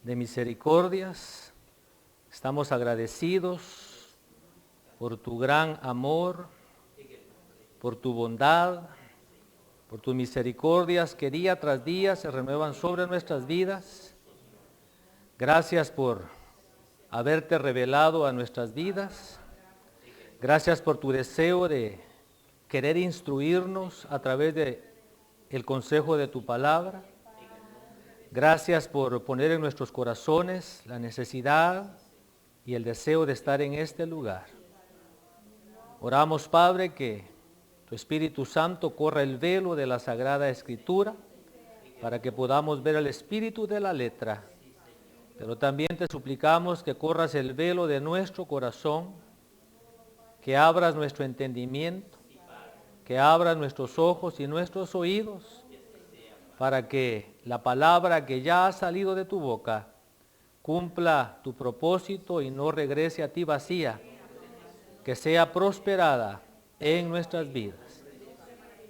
de misericordias. Estamos agradecidos por tu gran amor, por tu bondad, por tus misericordias que día tras día se renuevan sobre nuestras vidas. Gracias por haberte revelado a nuestras vidas. Gracias por tu deseo de querer instruirnos a través de el consejo de tu palabra. Gracias por poner en nuestros corazones la necesidad y el deseo de estar en este lugar. Oramos, Padre, que tu Espíritu Santo corra el velo de la Sagrada Escritura para que podamos ver el espíritu de la letra. Pero también te suplicamos que corras el velo de nuestro corazón, que abras nuestro entendimiento, que abras nuestros ojos y nuestros oídos, para que la palabra que ya ha salido de tu boca cumpla tu propósito y no regrese a ti vacía, que sea prosperada en nuestras vidas.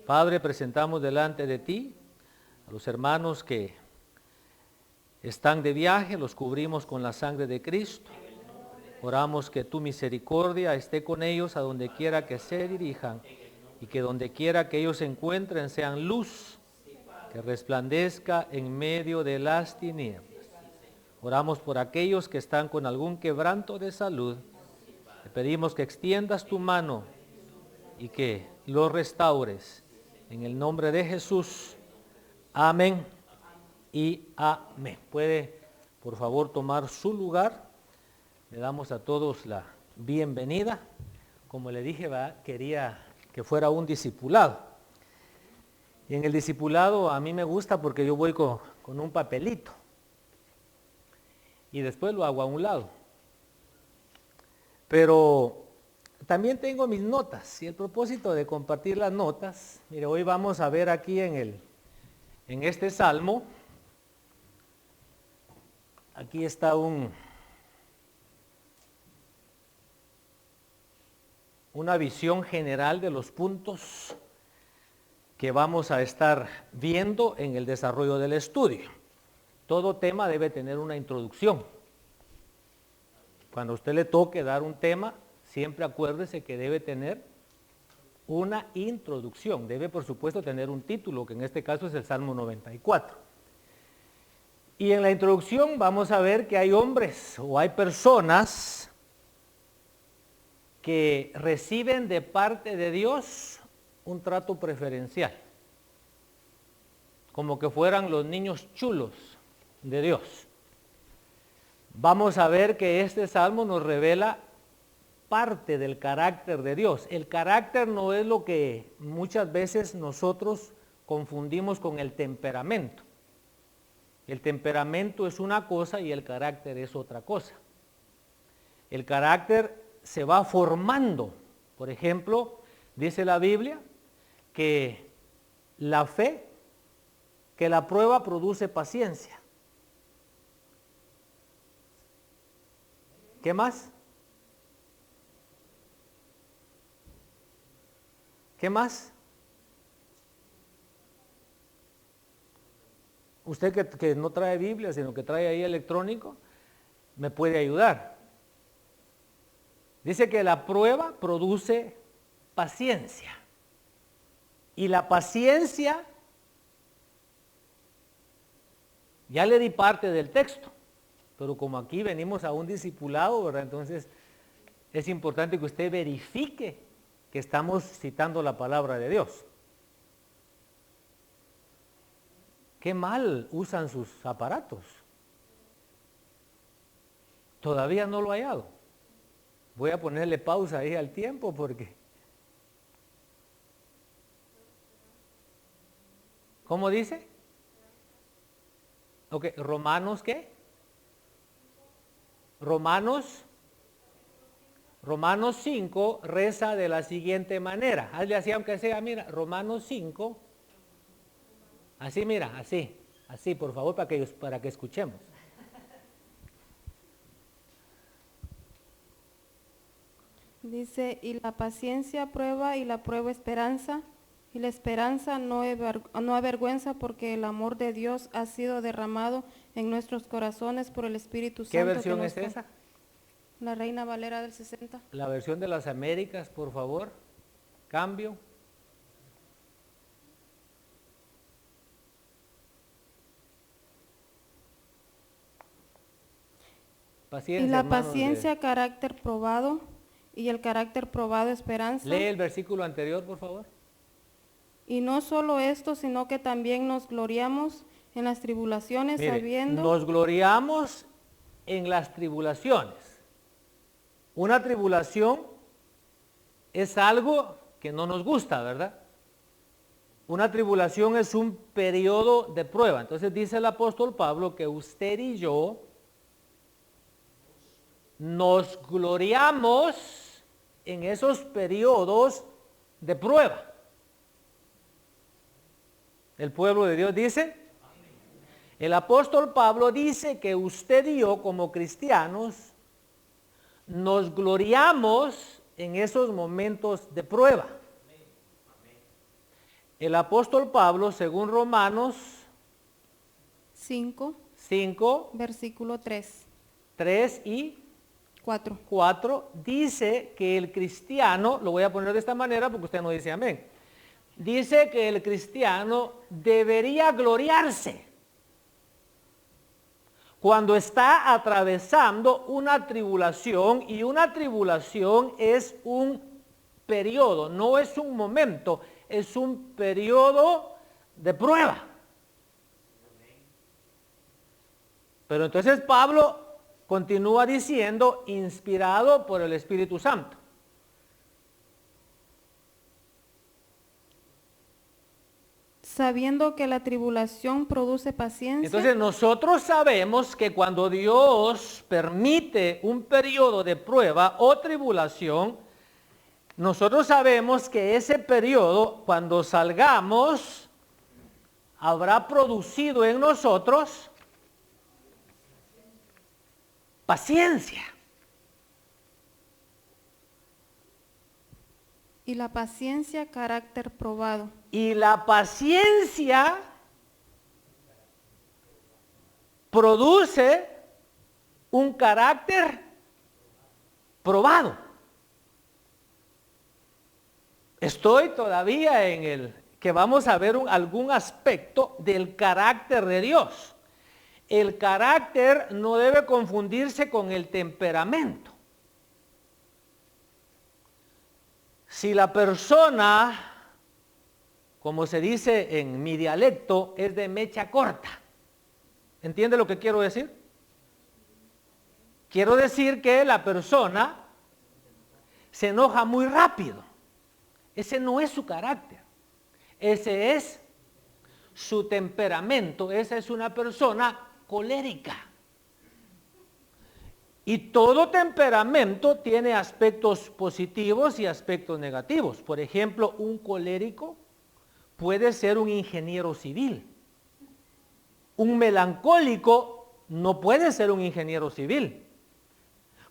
Padre, presentamos delante de ti a los hermanos que están de viaje, los cubrimos con la sangre de Cristo. Oramos que tu misericordia esté con ellos a donde quiera que se dirijan y que donde quiera que ellos se encuentren sean luz que resplandezca en medio de las tinieblas. Oramos por aquellos que están con algún quebranto de salud. Te pedimos que extiendas tu mano y que los restaures. En el nombre de Jesús. Amén y amén. Puede, por favor, tomar su lugar. Le damos a todos la bienvenida. Como le dije, quería que fuera un discipulado. Y en el discipulado a mí me gusta porque yo voy con un papelito. Y después lo hago a un lado. Pero también tengo mis notas. Y el propósito de compartir las notas, mire, hoy vamos a ver aquí en este salmo. Aquí está una visión general de los puntos que vamos a estar viendo en el desarrollo del estudio. Todo tema debe tener una introducción. Cuando a usted le toque dar un tema, siempre acuérdese que debe tener una introducción. Debe, por supuesto, tener un título, que en este caso es el Salmo 94. Y en la introducción vamos a ver que hay hombres o hay personas que reciben de parte de Dios un trato preferencial, como que fueran los niños chulos de Dios. Vamos a ver que este salmo nos revela parte del carácter de Dios. El carácter no es lo que muchas veces nosotros confundimos con el temperamento. El temperamento es una cosa y el carácter es otra cosa. El carácter se va formando. Por ejemplo, dice la Biblia que la fe, que la prueba produce paciencia. ¿Qué más? ¿Qué más? Usted que no trae Biblia, sino que trae ahí electrónico, me puede ayudar. Dice que la prueba produce paciencia. Y la paciencia, ya le di parte del texto, pero como aquí venimos a un discipulado, ¿verdad? Entonces es importante que usted verifique que estamos citando la palabra de Dios. Qué mal usan sus aparatos. Todavía no lo he hallado. Voy a ponerle pausa ahí al tiempo porque... ¿Cómo dice? Ok, ¿Romanos qué? Romanos 5 reza de la siguiente manera. Hazle así aunque sea, mira, Romanos 5. Así, mira, así, por favor, para que escuchemos. Dice, y la paciencia prueba y la prueba esperanza, y la esperanza no avergüenza porque el amor de Dios ha sido derramado en nuestros corazones por el Espíritu Santo. ¿Qué versión que es nos esa? La Reina Valera del 60. La versión de las Américas, por favor. Cambio. Paciencia, Y la hermanos, paciencia, carácter probado, y el carácter probado, esperanza. lee el versículo anterior, por favor. Y no solo esto, sino que también nos gloriamos en las tribulaciones, Mire, sabiendo nos gloriamos en las tribulaciones. Una tribulación es algo que no nos gusta, ¿verdad? Una tribulación es un periodo de prueba. Entonces dice el apóstol Pablo que usted y yo nos gloriamos en esos periodos de prueba. El pueblo de Dios dice, el apóstol Pablo dice que usted y yo como cristianos nos gloriamos en esos momentos de prueba. El apóstol Pablo, según Romanos 5, 5, versículo 3, 3 y 4. 4, dice que el cristiano, lo voy a poner de esta manera porque usted no dice amén, dice que el cristiano debería gloriarse cuando está atravesando una tribulación, y una tribulación es un periodo, no es un momento, es un periodo de prueba. Pero entonces Pablo continúa diciendo, inspirado por el Espíritu Santo. Sabiendo que la tribulación produce paciencia. Entonces nosotros sabemos que cuando Dios permite un periodo de prueba o tribulación, nosotros sabemos que ese periodo, cuando salgamos, habrá producido en nosotros paciencia. Y la paciencia, carácter probado. Y la paciencia produce un carácter probado. Estoy todavía en el que vamos a ver algún aspecto del carácter de Dios. El carácter no debe confundirse con el temperamento. Si la persona, como se dice en mi dialecto, es de mecha corta, ¿entiende lo que quiero decir? Quiero decir que la persona se enoja muy rápido. Ese no es su carácter. Ese es su temperamento. Esa es una persona colérica. Y todo temperamento tiene aspectos positivos y aspectos negativos. Por ejemplo, un colérico puede ser un ingeniero civil. Un melancólico no puede ser un ingeniero civil.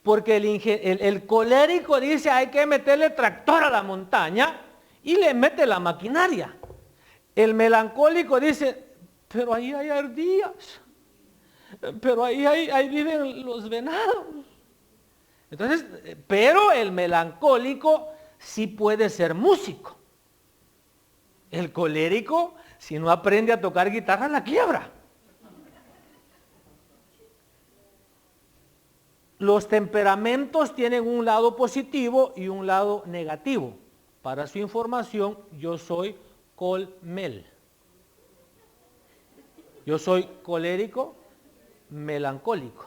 Porque el colérico dice hay que meterle tractor a la montaña y le mete la maquinaria. El melancólico dice, pero ahí hay ardillas, pero ahí viven los venados. Entonces, pero el melancólico sí puede ser músico. El colérico, si no aprende a tocar guitarra, la quiebra. Los temperamentos tienen un lado positivo y un lado negativo. Para su información, yo soy colmel. Yo soy colérico, melancólico.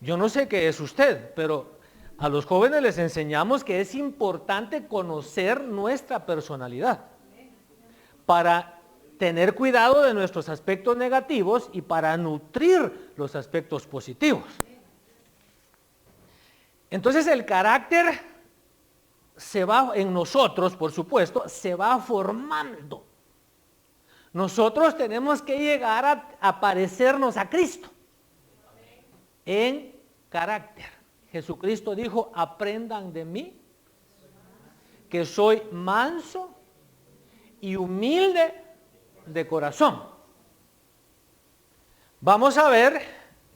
Yo no sé qué es usted, pero a los jóvenes les enseñamos que es importante conocer nuestra personalidad para tener cuidado de nuestros aspectos negativos y para nutrir los aspectos positivos. Entonces el carácter se va en nosotros, por supuesto, se va formando. Nosotros tenemos que llegar a parecernos a Cristo en carácter. Jesucristo dijo, aprendan de mí, que soy manso y humilde de corazón. vamos a ver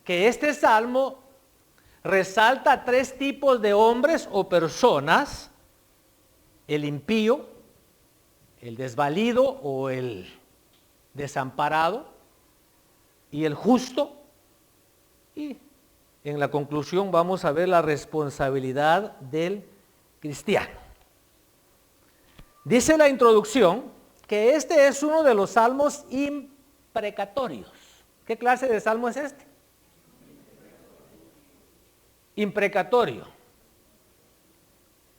que este salmo resalta 3 tipos de hombres o personas: el impío, el desvalido o el desamparado, y el justo. Y en la conclusión vamos a ver la responsabilidad del cristiano. Dice la introducción que este es uno de los salmos imprecatorios. ¿Qué clase de salmo es este? Imprecatorio.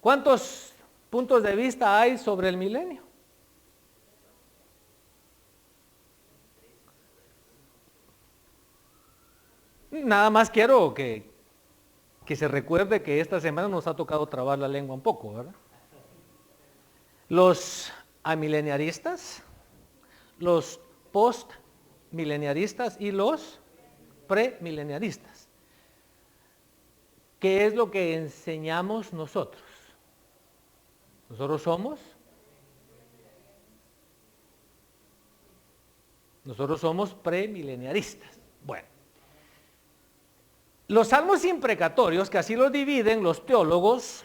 ¿Cuántos puntos de vista hay sobre el milenio? Nada más quiero que se recuerde que esta semana nos ha tocado trabar la lengua un poco, ¿verdad? Los amileniaristas, los postmileniaristas y los premileniaristas. ¿Qué es lo que enseñamos nosotros? Nosotros somos premileniaristas. Bueno, los salmos imprecatorios, que así los dividen los teólogos,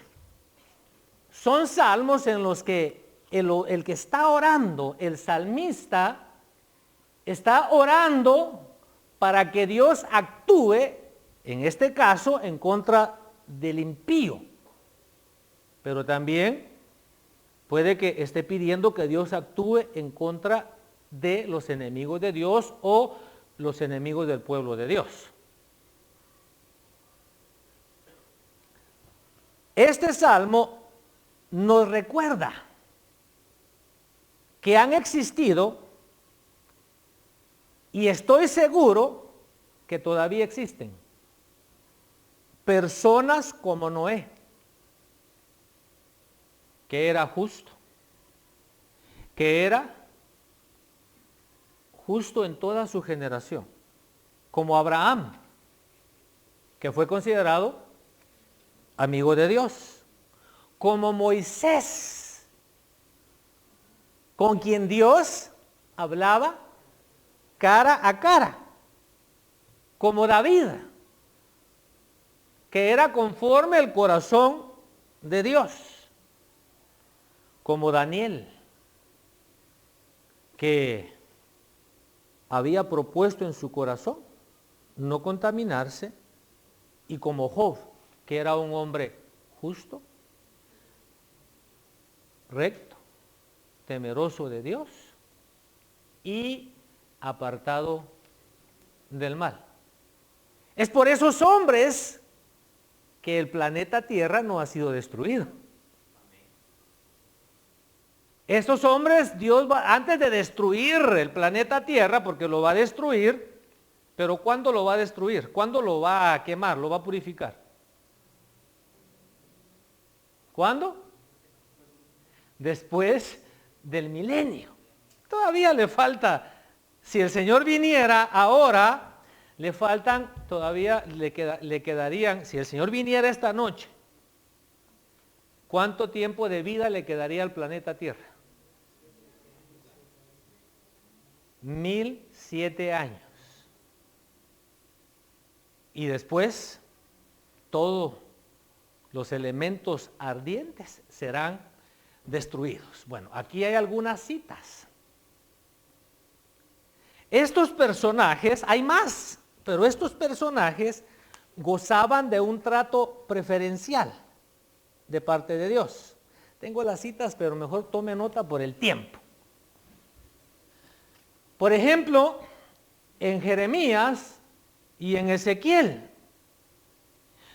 son salmos en los que el que está orando, el salmista, está orando para que Dios actúe, en este caso, en contra del impío. Pero también puede que esté pidiendo que Dios actúe en contra de los enemigos de Dios o los enemigos del pueblo de Dios. Este salmo nos recuerda que han existido, y estoy seguro que todavía existen, personas como Noé, que era justo, en toda su generación, como Abraham, que fue considerado amigo de Dios, como Moisés, con quien Dios hablaba cara a cara, como David, que era conforme al corazón de Dios, como Daniel, que había propuesto en su corazón no contaminarse, y como Job, que era un hombre justo, recto, temeroso de Dios y apartado del mal. Es por esos hombres que el planeta Tierra no ha sido destruido. Estos hombres, Dios va, antes de destruir el planeta Tierra, porque lo va a destruir, pero ¿cuándo lo va a destruir? ¿Cuándo lo va a quemar? ¿Lo va a purificar? ¿Cuándo? Después del milenio. Todavía le falta, si el Señor viniera ahora, le faltan, todavía le quedarían, si el Señor viniera esta noche, ¿cuánto tiempo de vida le quedaría al planeta Tierra? 1007 años. Y después, todos los elementos ardientes serán destruidos. Bueno, aquí hay algunas citas. Estos personajes, hay más, pero estos personajes gozaban de un trato preferencial de parte de Dios. Tengo las citas, pero mejor tome nota por el tiempo. Por ejemplo, en Jeremías y en Ezequiel,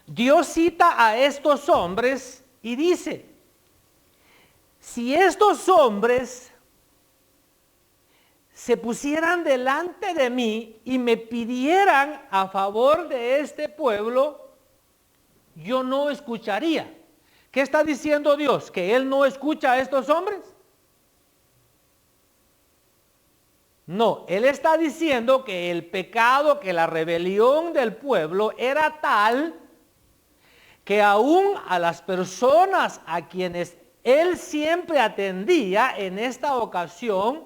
Dios cita a estos hombres y dice: si estos hombres se pusieran delante de mí y me pidieran a favor de este pueblo, yo no escucharía. ¿Qué está diciendo Dios? ¿Que Él no escucha a estos hombres? No, Él está diciendo que el pecado, que la rebelión del pueblo era tal que aún a las personas a quienes Él siempre atendía, en esta ocasión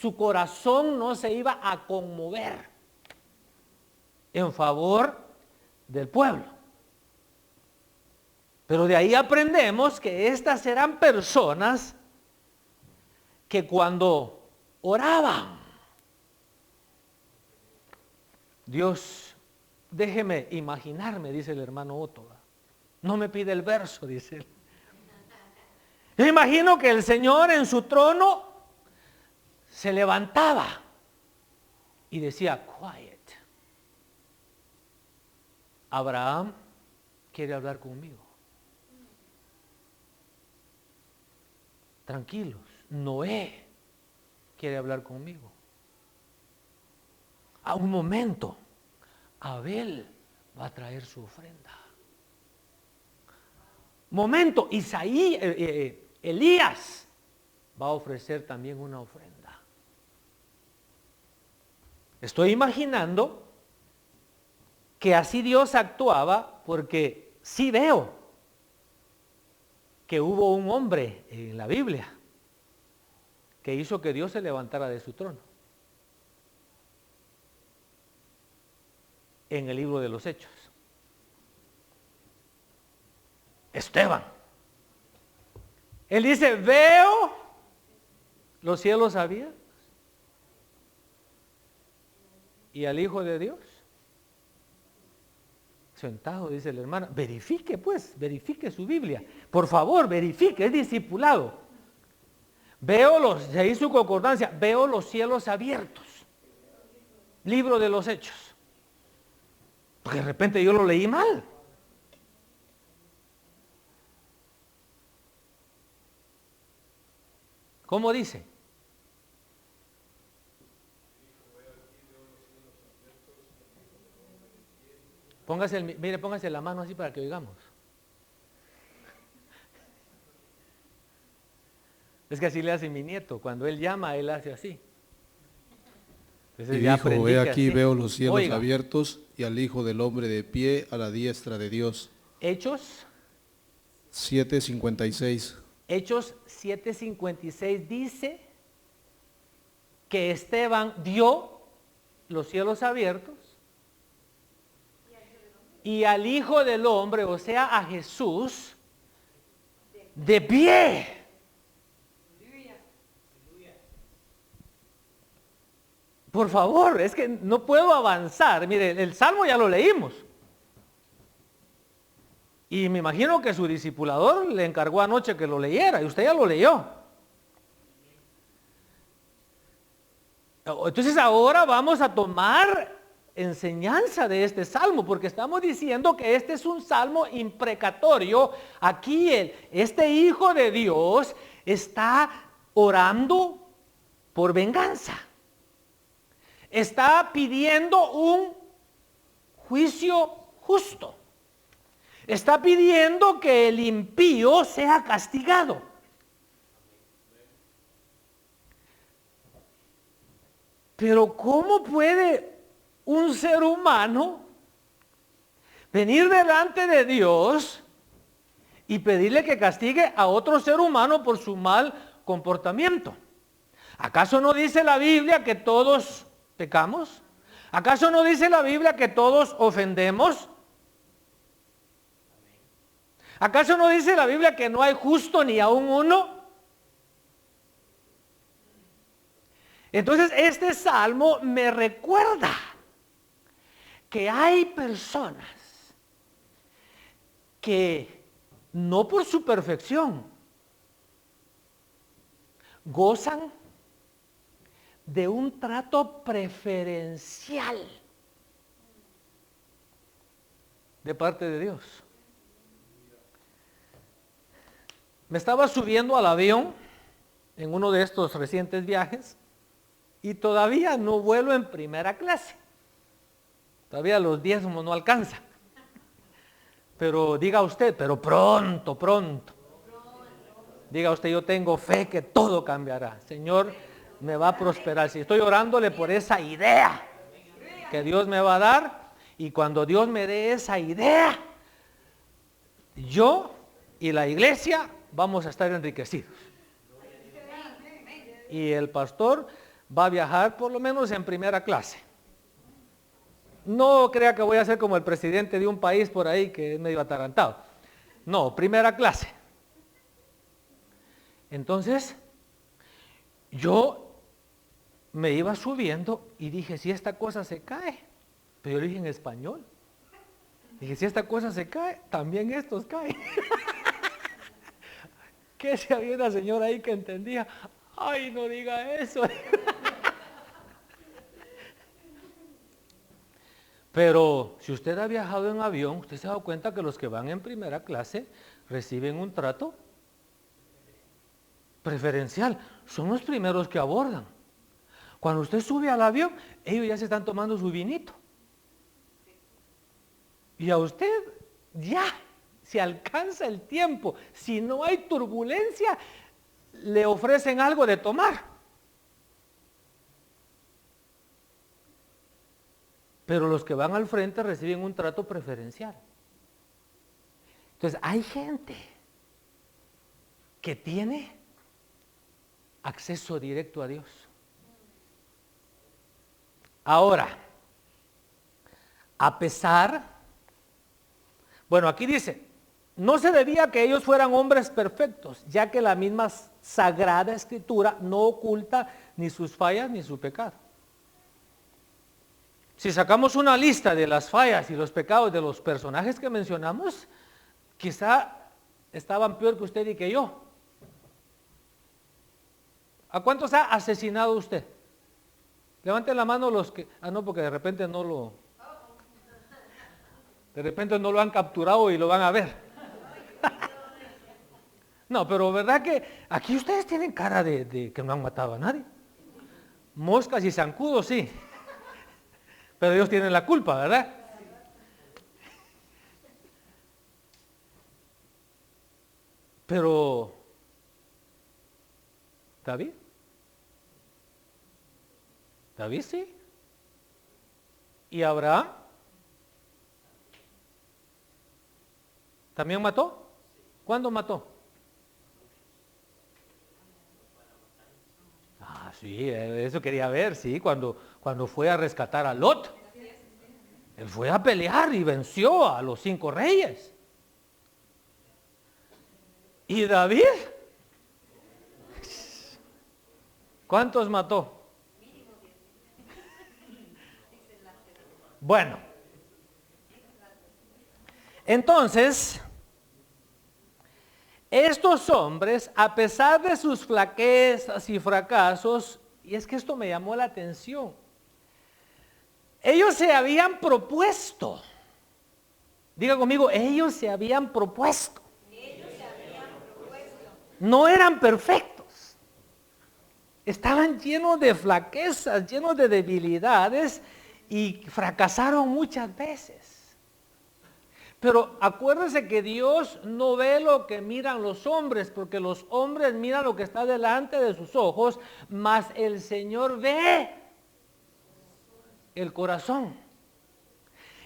su corazón no se iba a conmover en favor del pueblo. Pero de ahí aprendemos que estas eran personas que cuando oraban, Dios, déjeme imaginarme, dice el hermano Otto, no me pide el verso, dice él. Yo imagino que el Señor en su trono se levantaba y decía, quiet. Abraham quiere hablar conmigo. Tranquilos, Noé quiere hablar conmigo. A un momento, Abel va a traer su ofrenda. Momento, Elías va a ofrecer también una ofrenda. Estoy imaginando que así Dios actuaba, porque sí veo que hubo un hombre en la Biblia que hizo que Dios se levantara de su trono. En el libro de los Hechos. Esteban. Él dice, veo los cielos abiertos y al Hijo de Dios sentado, dice el hermano. Verifique su Biblia. Por favor, verifique, es discipulado. De ahí su concordancia, veo los cielos abiertos. Libro de los Hechos. Porque de repente yo lo leí mal. ¿Cómo dice? Póngase la mano así para que oigamos. Es que así le hace mi nieto. Cuando él llama, él hace así. Entonces, y dijo, ve aquí, así. veo los cielos Oiga. abiertos y al Hijo del Hombre de pie a la diestra de Dios. Hechos 7:56. Hechos 7:56 dice que Esteban vio los cielos abiertos y al Hijo del Hombre, o sea, a Jesús, de pie. Por favor, es que no puedo avanzar. Mire, el Salmo ya lo leímos. Y me imagino que su discipulador le encargó anoche que lo leyera y usted ya lo leyó. Entonces ahora vamos a tomar enseñanza de este salmo, porque estamos diciendo que este es un salmo imprecatorio. Aquí este Hijo de Dios está orando por venganza. Está pidiendo un juicio justo. Está pidiendo que el impío sea castigado. Pero ¿cómo puede un ser humano venir delante de Dios y pedirle que castigue a otro ser humano por su mal comportamiento? ¿Acaso no dice la Biblia que todos pecamos? ¿Acaso no dice la Biblia que todos ofendemos? ¿Acaso no dice la Biblia que no hay justo ni aun uno? Entonces este salmo me recuerda que hay personas que no por su perfección gozan de un trato preferencial de parte de Dios. Me estaba subiendo al avión en uno de estos recientes viajes y todavía no vuelo en primera clase. Todavía los diezmos no alcanzan. Pero diga usted, pero pronto. Diga usted, yo tengo fe que todo cambiará. Señor, me va a prosperar. Si estoy orándole por esa idea que Dios me va a dar, y cuando Dios me dé esa idea, yo y la iglesia vamos a estar enriquecidos. y el pastor va a viajar por lo menos en primera clase. No crea que voy a ser como el presidente de un país por ahí que es medio atarantado. No, primera clase. Entonces, yo me iba subiendo y dije, si esta cosa se cae, pero yo lo dije en español. Dije, si esta cosa se cae, también estos caen. Que si había una señora ahí que entendía, ay, no diga eso. Pero si usted ha viajado en avión, usted se ha dado cuenta que los que van en primera clase reciben un trato preferencial. Son los primeros que abordan. Cuando usted sube al avión, ellos ya se están tomando su vinito. Y a usted ya se alcanza el tiempo. Si no hay turbulencia, le ofrecen algo de tomar. Pero los que van al frente reciben un trato preferencial. Entonces, hay gente que tiene acceso directo a Dios. Ahora, a pesar, bueno, aquí dice, no se debía que ellos fueran hombres perfectos, ya que la misma Sagrada Escritura no oculta ni sus fallas ni su pecado. Si sacamos una lista de las fallas y los pecados de los personajes que mencionamos, quizá estaban peor que usted y que yo. ¿A cuántos ha asesinado usted? Levanten la mano los que... no, porque de repente no lo han capturado y lo van a ver. No, pero verdad que aquí ustedes tienen cara de que no han matado a nadie. Moscas y zancudos, sí. Pero ellos tienen la culpa, ¿verdad? Pero David sí. ¿Y Abraham? ¿También mató? ¿Cuándo mató? Sí, eso quería ver, sí, cuando fue a rescatar a Lot. Él fue a pelear y venció a los 5 reyes. ¿Y David? ¿Cuántos mató? Bueno, entonces, estos hombres, a pesar de sus flaquezas y fracasos, y es que esto me llamó la atención, ellos se habían propuesto, diga conmigo, ellos se habían propuesto. No eran perfectos, estaban llenos de flaquezas, llenos de debilidades y fracasaron muchas veces. Pero acuérdense que Dios no ve lo que miran los hombres, porque los hombres miran lo que está delante de sus ojos, mas el Señor ve el corazón.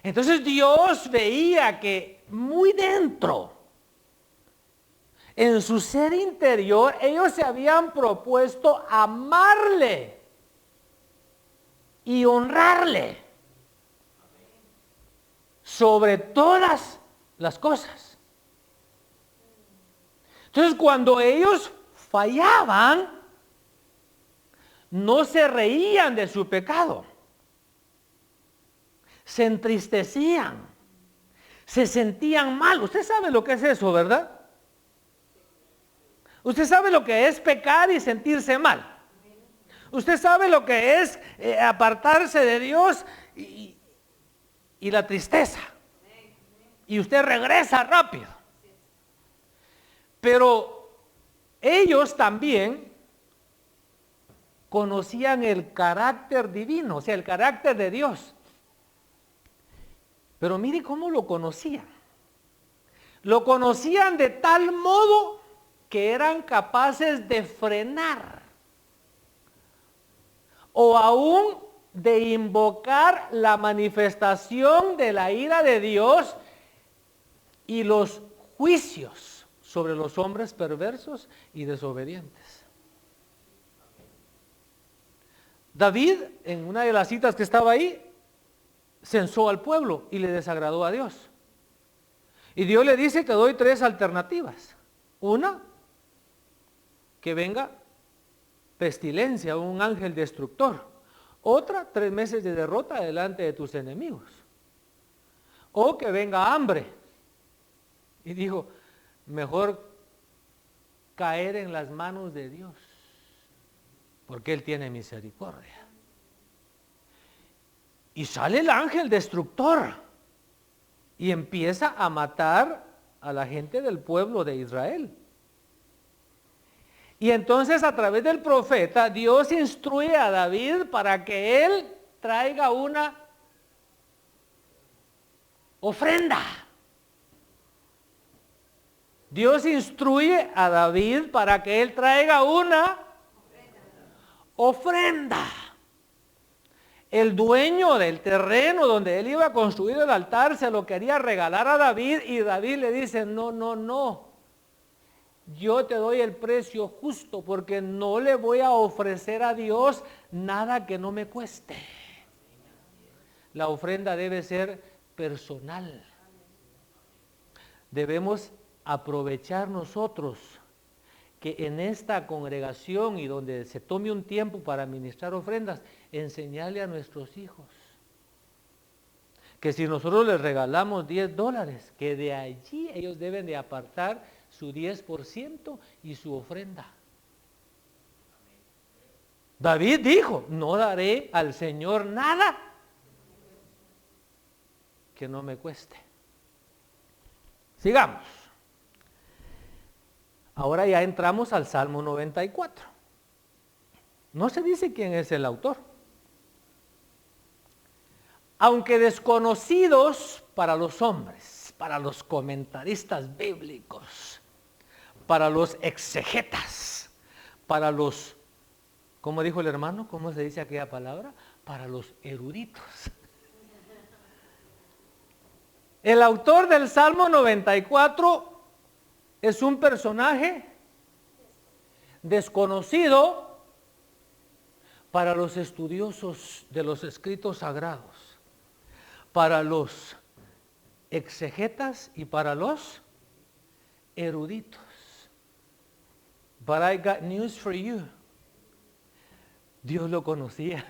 Entonces Dios veía que muy dentro, en su ser interior, ellos se habían propuesto amarle y honrarle sobre todas las cosas. Entonces, cuando ellos fallaban, no se reían de su pecado, se entristecían, se sentían mal. Usted sabe lo que es eso, ¿verdad? Usted sabe lo que es pecar y sentirse mal. Usted sabe lo que es apartarse de Dios y la tristeza. Y usted regresa rápido. Pero ellos también conocían el carácter divino, o sea, el carácter de Dios. Pero mire cómo lo conocían. Lo conocían de tal modo que eran capaces de frenar o aún de invocar la manifestación de la ira de Dios y los juicios sobre los hombres perversos y desobedientes. David, en una de las citas que estaba ahí, censó al pueblo y le desagradó a Dios. Y Dios le dice, te doy 3 alternativas. Una, que venga pestilencia, un ángel destructor. Otra, 3 meses de derrota delante de tus enemigos. O que venga hambre. Y dijo, mejor caer en las manos de Dios, porque Él tiene misericordia. Y sale el ángel destructor y empieza a matar a la gente del pueblo de Israel. Y entonces a través del profeta Dios instruye a David para que él traiga una ofrenda. Dios instruye a David para que él traiga una ofrenda. El dueño del terreno donde él iba a construir el altar se lo quería regalar a David y David le dice, no, no, no. Yo te doy el precio justo porque no le voy a ofrecer a Dios nada que no me cueste. La ofrenda debe ser personal. Debemos aprovechar nosotros que en esta congregación y donde se tome un tiempo para administrar ofrendas, enseñarle a nuestros hijos que si nosotros les regalamos $10, que de allí ellos deben de apartar su 10% y su ofrenda. David dijo, no daré al Señor nada que no me cueste. Sigamos. Ahora ya entramos al Salmo 94. No se dice quién es el autor. Aunque desconocidos para los hombres, para los comentaristas bíblicos, para los exegetas, para los, ¿cómo dijo el hermano? ¿Cómo se dice aquella palabra? Para los eruditos. El autor del Salmo 94 es un personaje desconocido para los estudiosos de los escritos sagrados, para los exegetas y para los eruditos. But I got news for you. Dios lo conocía.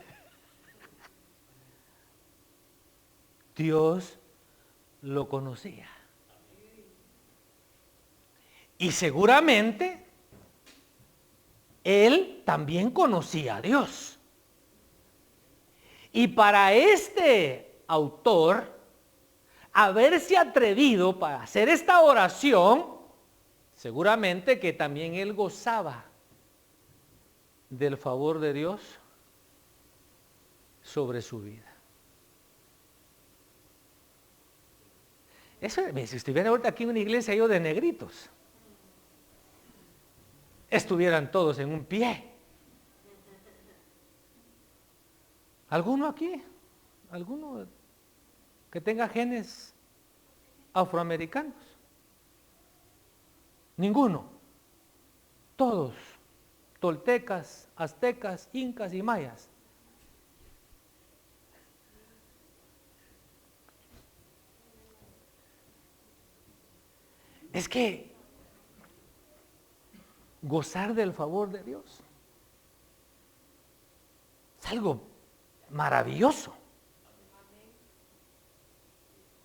Dios lo conocía. Y seguramente él también conocía a Dios. Y para este autor, haberse atrevido para hacer esta oración, seguramente que también él gozaba del favor de Dios sobre su vida. Eso, si estuviera ahorita aquí en una iglesia yo de negritos, estuvieran todos en un pie. ¿Alguno aquí? ¿Alguno que tenga genes afroamericanos? Ninguno. Todos. Toltecas, aztecas, incas y mayas. Es que gozar del favor de Dios es algo maravilloso.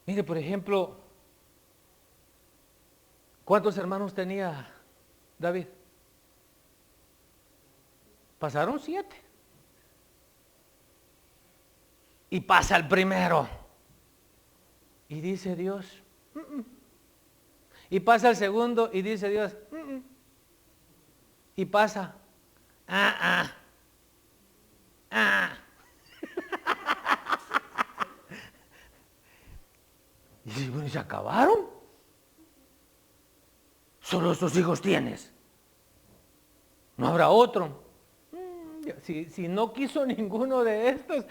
Mire, por ejemplo, ¿cuántos hermanos tenía David? Pasaron 7. Y pasa el primero. Y dice Dios, Y pasa el segundo y dice Dios, Y pasa, Y dice, bueno, ¿y se acabaron? Solo estos hijos tienes. No habrá otro. Si no quiso ninguno de estos,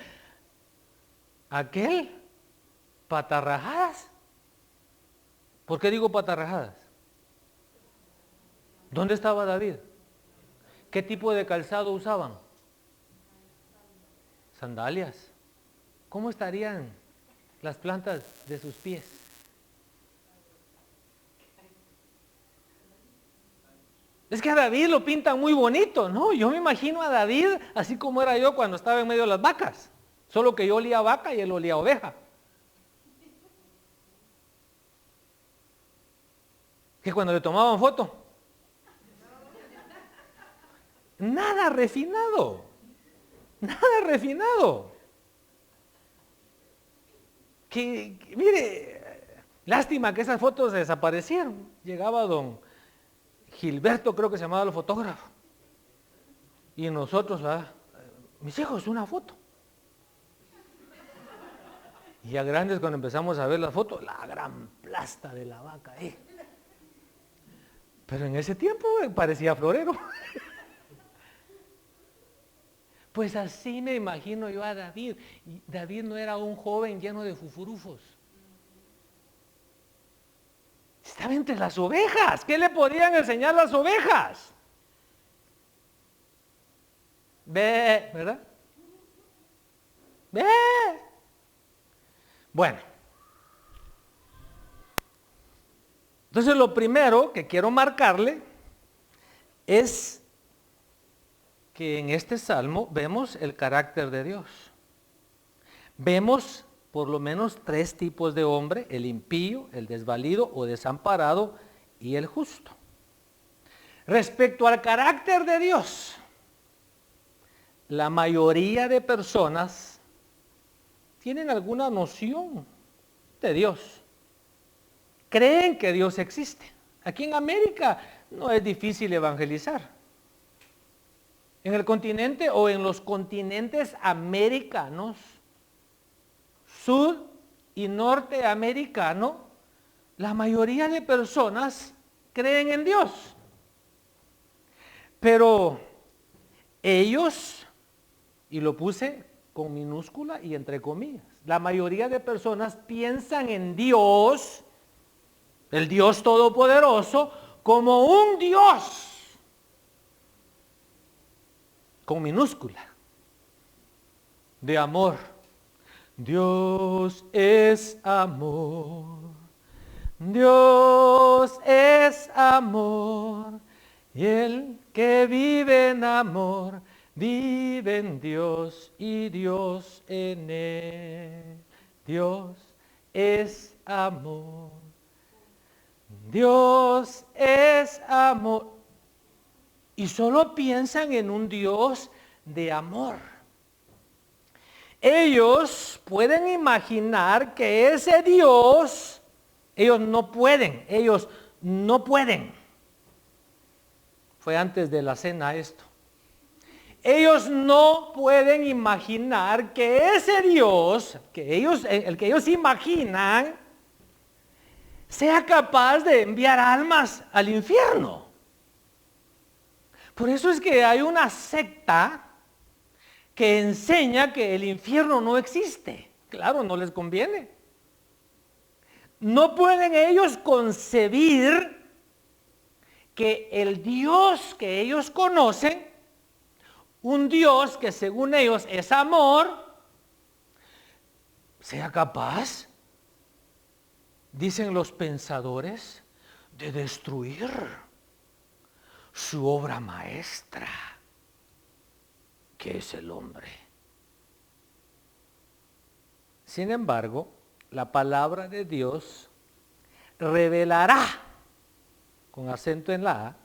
aquel, patarrajadas. ¿Por qué digo patarrajadas? ¿Dónde estaba David? ¿Qué tipo de calzado usaban? sandalias. ¿Cómo estarían las plantas de sus pies? Es que a David lo pintan muy bonito, ¿no? Yo me imagino a David así como era yo cuando estaba en medio de las vacas. Solo que yo olía vaca y él olía oveja. Que cuando le tomaban foto, nada refinado. Nada refinado. Mire, lástima que esas fotos desaparecieron. Llegaba don Gilberto, creo que se llamaba el fotógrafo. Y nosotros, mis hijos, una foto. Y ya grandes cuando empezamos a ver las fotos, la gran plasta de la vaca ahí. Pero en ese tiempo parecía florero. Pues así me imagino yo a David. Y David no era un joven lleno de fufurufos. Estaba entre las ovejas. ¿Qué le podían enseñar las ovejas? Ve, ¿verdad? Ve. Bueno. Entonces lo primero que quiero marcarle es que en este salmo vemos el carácter de Dios. Vemos por lo menos 3 tipos de hombre: el impío, el desvalido o desamparado y el justo. Respecto al carácter de Dios, la mayoría de personas tienen alguna noción de Dios. Creen que Dios existe. Aquí en América no es difícil evangelizar. En el continente o en los continentes americanos, sur y norteamericano, la mayoría de personas creen en Dios. Pero ellos, y lo puse con minúscula y entre comillas, la mayoría de personas piensan en Dios, el Dios Todopoderoso, como un Dios con minúscula, de amor. Dios es amor, Dios es amor, y el que vive en amor, vive en Dios y Dios en él. Dios es amor, Dios es amor. Y solo piensan en un Dios de amor. Ellos pueden imaginar que ese Dios, ellos no pueden. Fue antes de la cena esto. Ellos no pueden imaginar que ese Dios, el que ellos imaginan, sea capaz de enviar almas al infierno. Por eso es que hay una secta que enseña que el infierno no existe. Claro, no les conviene. No pueden ellos concebir que el Dios que ellos conocen, un Dios que según ellos es amor, sea capaz, dicen los pensadores, de destruir su obra maestra, que es el hombre. Sin embargo, la palabra de Dios revelará, con acento en la A,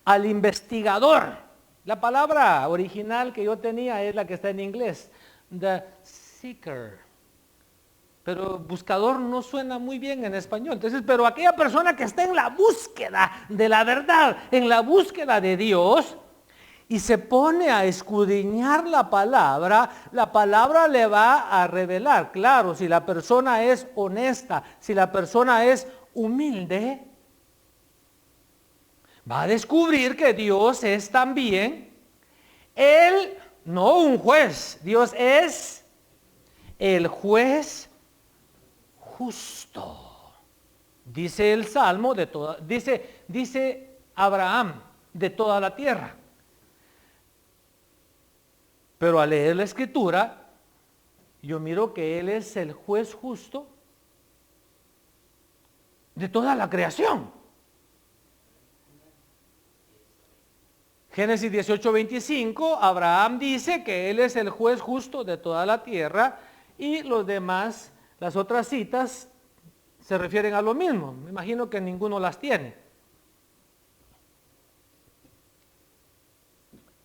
al investigador. La palabra original que yo tenía es la que está en inglés, the seeker. Pero buscador no suena muy bien en español. Entonces, pero aquella persona que está en la búsqueda de la verdad, en la búsqueda de Dios, y se pone a escudriñar la palabra le va a revelar. Claro, si la persona es honesta, si la persona es humilde, va a descubrir que Dios es también Él, no un juez, Dios es el juez justo. Dice el Salmo dice Abraham, de toda la tierra. Pero al leer la Escritura, yo miro que Él es el juez justo de toda la creación. Génesis 18:25, Abraham dice que Él es el juez justo de toda la tierra, y los demás, las otras citas, se refieren a lo mismo. Me imagino que ninguno las tiene.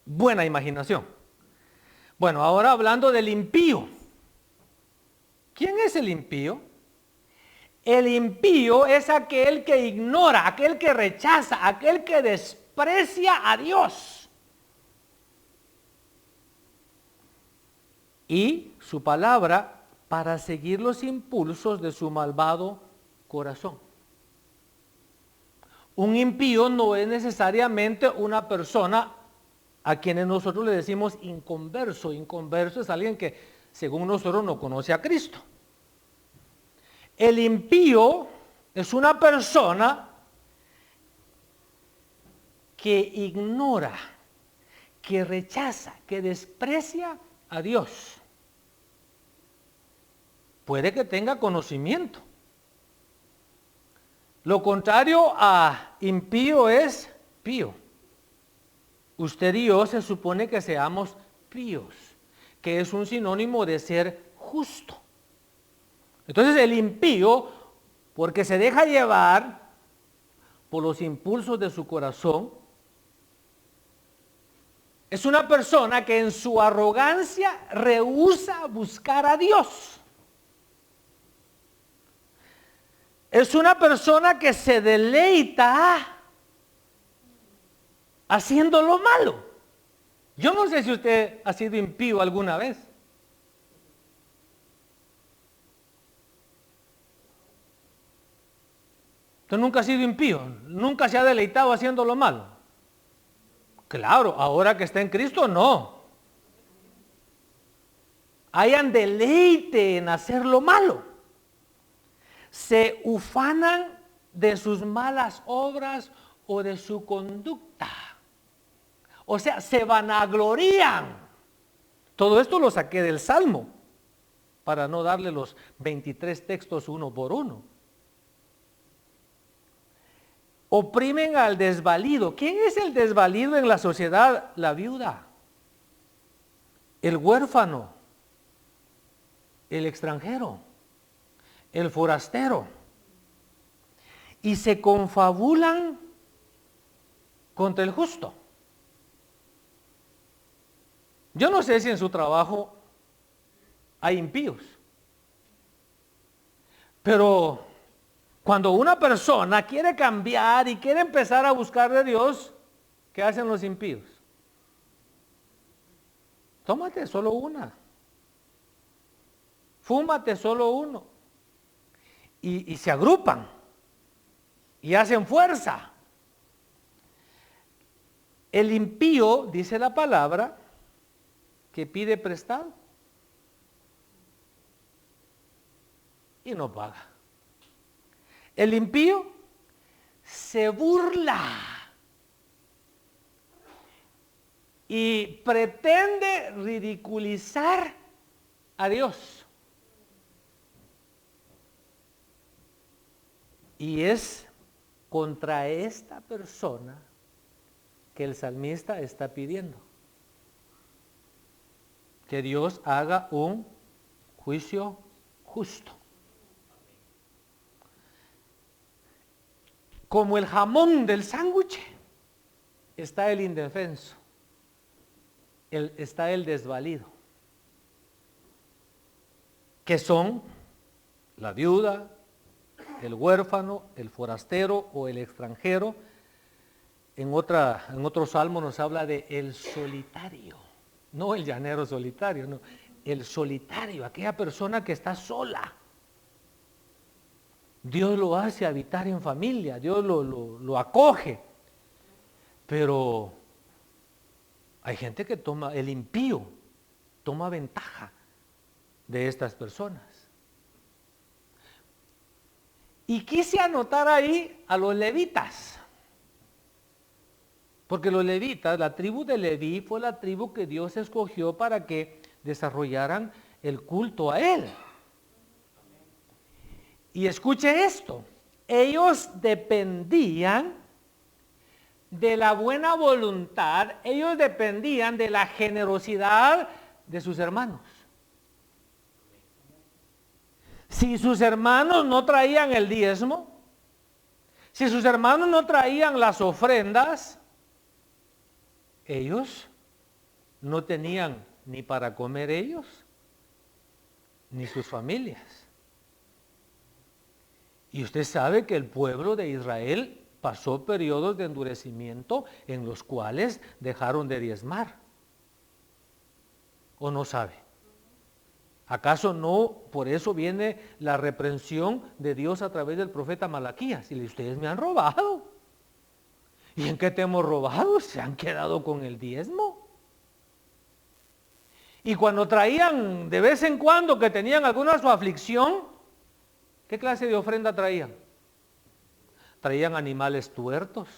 Buena imaginación. Bueno, ahora hablando del impío. ¿Quién es el impío? El impío es aquel que ignora, aquel que rechaza, aquel que desprecia a Dios. Y su palabra para seguir los impulsos de su malvado corazón. Un impío no es necesariamente una persona a quienes nosotros le decimos inconverso. Inconverso es alguien que, según nosotros, no conoce a Cristo. El impío es una persona que ignora, que rechaza, que desprecia a Dios. Puede que tenga conocimiento. Lo contrario a impío es pío. Usted y yo se supone que seamos píos, que es un sinónimo de ser justo. Entonces el impío, porque se deja llevar por los impulsos de su corazón, es una persona que en su arrogancia rehúsa buscar a Dios. Es una persona que se deleita haciendo lo malo. Yo no sé si usted ha sido impío alguna vez. Usted nunca ha sido impío, nunca se ha deleitado haciendo lo malo. Claro, ahora que está en Cristo, no. Hayan deleite en hacer lo malo. Se ufanan de sus malas obras o de su conducta. O sea, se vanaglorían. Todo esto lo saqué del Salmo, para no darle los 23 textos uno por uno. Oprimen al desvalido. ¿Quién es el desvalido en la sociedad? La viuda, el huérfano, el extranjero, el forastero. Y se confabulan contra el justo. Yo no sé si en su trabajo hay impíos, pero cuando una persona quiere cambiar y quiere empezar a buscar de Dios, ¿qué hacen los impíos? Tómate solo una. Fúmate solo uno. Y se agrupan y hacen fuerza. El impío, dice la palabra, que pide prestado y no paga. El impío se burla y pretende ridiculizar a Dios. Y es contra esta persona que el salmista está pidiendo que Dios haga un juicio justo. Como el jamón del sándwich, está el indefenso, está el desvalido, que son la viuda, el huérfano, el forastero o el extranjero. En otro salmo nos habla de el solitario, no el llanero solitario, no, el solitario, aquella persona que está sola. Dios lo hace habitar en familia, Dios lo acoge, pero hay gente que toma, el impío toma ventaja de estas personas. Y quise anotar ahí a los levitas, Porque los levitas, la tribu de Leví fue la tribu que Dios escogió para que desarrollaran el culto a Él. Y escuche esto, ellos dependían de la buena voluntad, ellos dependían de la generosidad de sus hermanos. Si sus hermanos no traían el diezmo, si sus hermanos no traían las ofrendas, ellos no tenían ni para comer ellos, ni sus familias. Y usted sabe que el pueblo de Israel pasó periodos de endurecimiento en los cuales dejaron de diezmar. ¿O no sabe? ¿Acaso no por eso viene la reprensión de Dios a través del profeta Malaquías? Y ustedes me han robado. ¿Y en qué te hemos robado? Se han quedado con el diezmo. Y cuando traían de vez en cuando que tenían alguna su aflicción, ¿qué clase de ofrenda traían? Traían animales tuertos,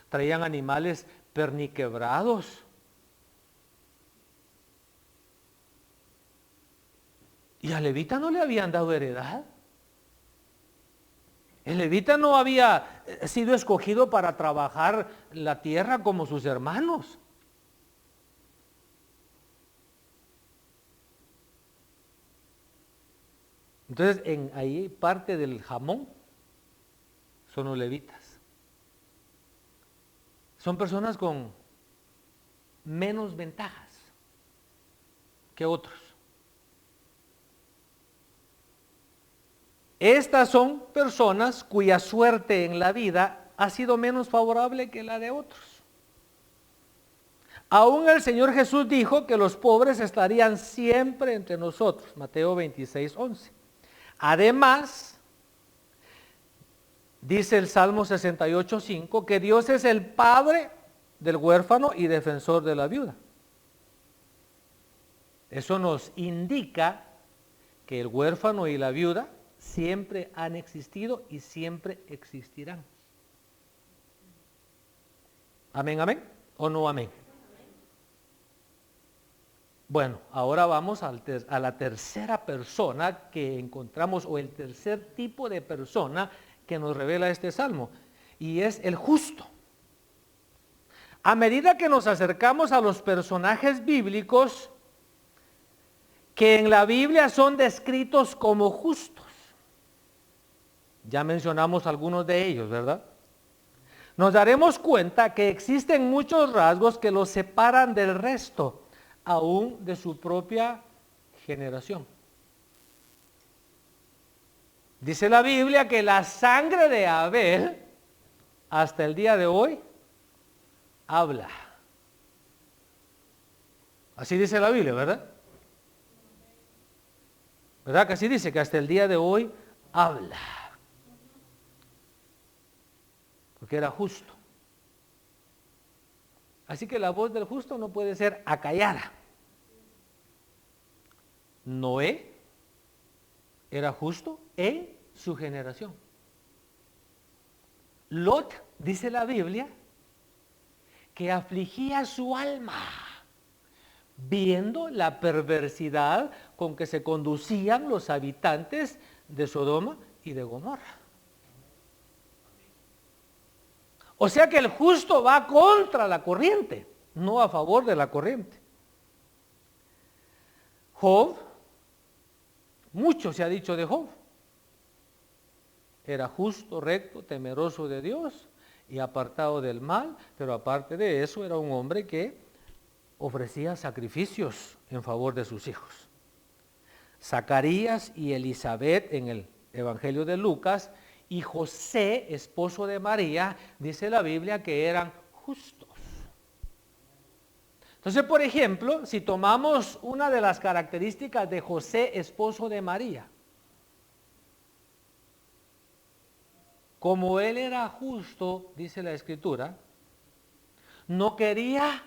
traían animales perniquebrados. Y al levita no le habían dado heredad. El levita no había sido escogido para trabajar la tierra como sus hermanos. Entonces, ahí parte del jamón son los levitas. Son personas con menos ventajas que otros. Estas son personas cuya suerte en la vida ha sido menos favorable que la de otros. Aún el Señor Jesús dijo que los pobres estarían siempre entre nosotros, Mateo 26:11. Además, dice el Salmo 68:5, que Dios es el Padre del huérfano y defensor de la viuda. Eso nos indica que el huérfano y la viuda siempre han existido y siempre existirán. ¿Amén, amén? ¿O no amén? Bueno, ahora vamos a la tercera persona que encontramos, o el tercer tipo de persona que nos revela este salmo, y es el justo. A medida que nos acercamos a los personajes bíblicos que en la Biblia son descritos como justos, ya mencionamos algunos de ellos, ¿verdad? Nos daremos cuenta que existen muchos rasgos que los separan del resto, aún de su propia generación. Dice la Biblia que la sangre de Abel, hasta el día de hoy, habla. Así dice la Biblia, ¿verdad? ¿Verdad que así dice? Que hasta el día de hoy habla. Porque era justo. Así que la voz del justo no puede ser acallada. Noé era justo en su generación. Lot, dice la Biblia, que afligía su alma, viendo la perversidad con que se conducían los habitantes de Sodoma y de Gomorra. O sea que el justo va contra la corriente, no a favor de la corriente. Job, mucho se ha dicho de Job. Era justo, recto, temeroso de Dios y apartado del mal, pero aparte de eso era un hombre que ofrecía sacrificios en favor de sus hijos. Zacarías y Elizabeth en el Evangelio de Lucas, y José, esposo de María, dice la Biblia que eran justos. Entonces, por ejemplo, si tomamos una de las características de José, esposo de María, como él era justo, dice la Escritura, no quería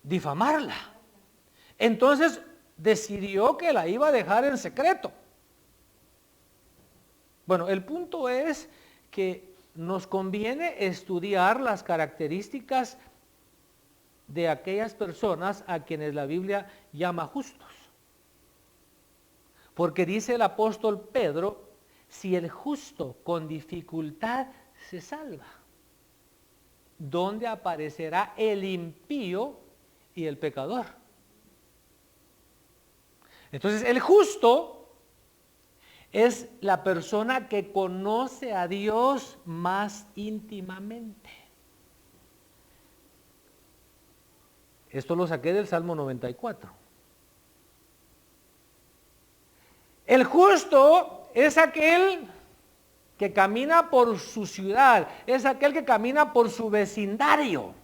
difamarla. Entonces decidió que la iba a dejar en secreto. Bueno, el punto es que nos conviene estudiar las características de aquellas personas a quienes la Biblia llama justos. Porque dice el apóstol Pedro, si el justo con dificultad se salva, ¿dónde aparecerá el impío y el pecador? Entonces el justo es la persona que conoce a Dios más íntimamente. Esto lo saqué del Salmo 94. El justo es aquel que camina por su ciudad, es aquel que camina por su vecindario.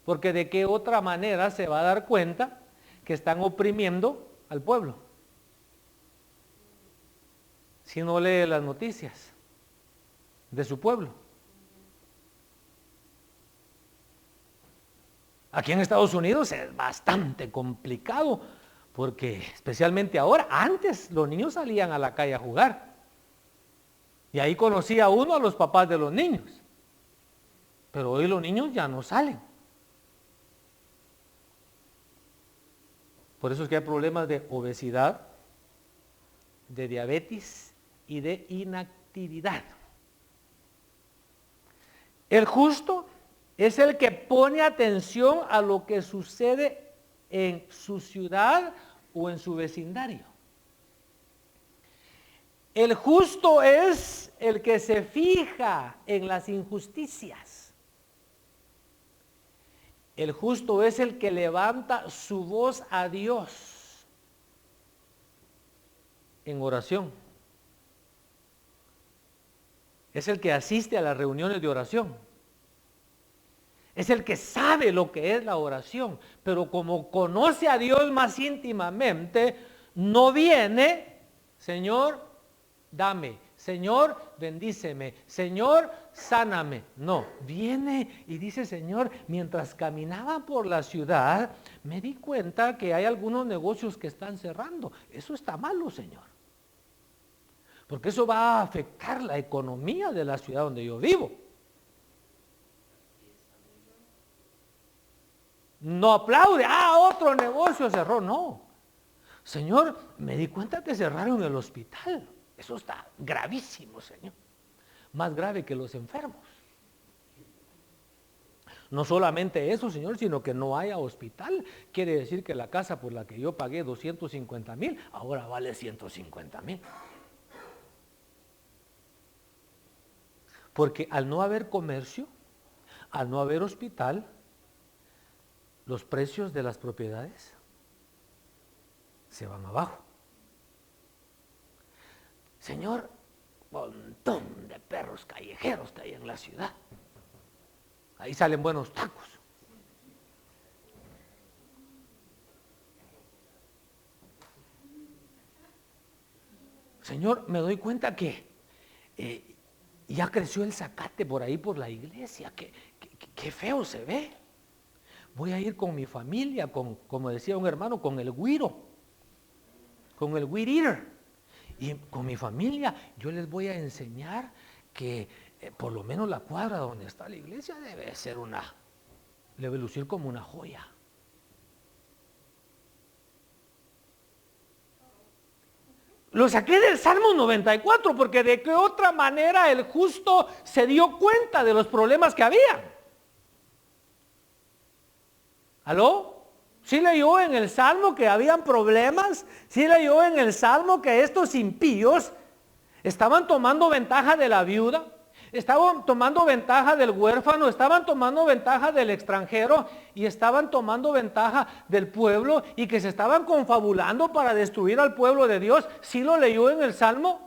Porque de qué otra manera se va a dar cuenta que están oprimiendo al pueblo si no lee las noticias de su pueblo. Aquí en Estados Unidos es bastante complicado porque especialmente ahora, antes los niños salían a la calle a jugar y ahí conocía uno a los papás de los niños, pero hoy los niños ya no salen. Por eso es que hay problemas de obesidad, de diabetes y de inactividad. El justo es el que pone atención a lo que sucede en su ciudad o en su vecindario. El justo es el que se fija en las injusticias. El justo es el que levanta su voz a Dios en oración. Es el que asiste a las reuniones de oración. Es el que sabe lo que es la oración, pero como conoce a Dios más íntimamente, no viene, Señor, dame, Señor, bendíceme, Señor, sáname. No, viene y dice, Señor, mientras caminaba por la ciudad, me di cuenta que hay algunos negocios que están cerrando. Eso está malo, Señor. Porque eso va a afectar la economía de la ciudad donde yo vivo. No aplaude, otro negocio cerró, no. Señor, me di cuenta que cerraron el hospital. Eso está gravísimo, Señor. Más grave que los enfermos. No solamente eso, Señor, sino que no haya hospital. Quiere decir que la casa por la que yo pagué 250,000, ahora vale 150,000. Porque al no haber comercio, al no haber hospital, los precios de las propiedades se van abajo. Señor, montón de perros callejeros que hay en la ciudad. Ahí salen buenos tacos. Señor, me doy cuenta que ya creció el zacate por ahí por la iglesia. Qué feo se ve. Voy a ir con mi familia, como decía un hermano, con el güiro, con el weed eater. Y con mi familia yo les voy a enseñar que por lo menos la cuadra donde está la iglesia debe lucir como una joya. Lo saqué del Salmo 94 porque de qué otra manera el justo se dio cuenta de los problemas que había. ¿Aló? ¿Sí leyó en el Salmo que habían problemas? ¿Sí leyó en el Salmo que estos impíos estaban tomando ventaja de la viuda? Estaban tomando ventaja del huérfano, estaban tomando ventaja del extranjero y estaban tomando ventaja del pueblo y que se estaban confabulando para destruir al pueblo de Dios. ¿Sí lo leyó en el Salmo?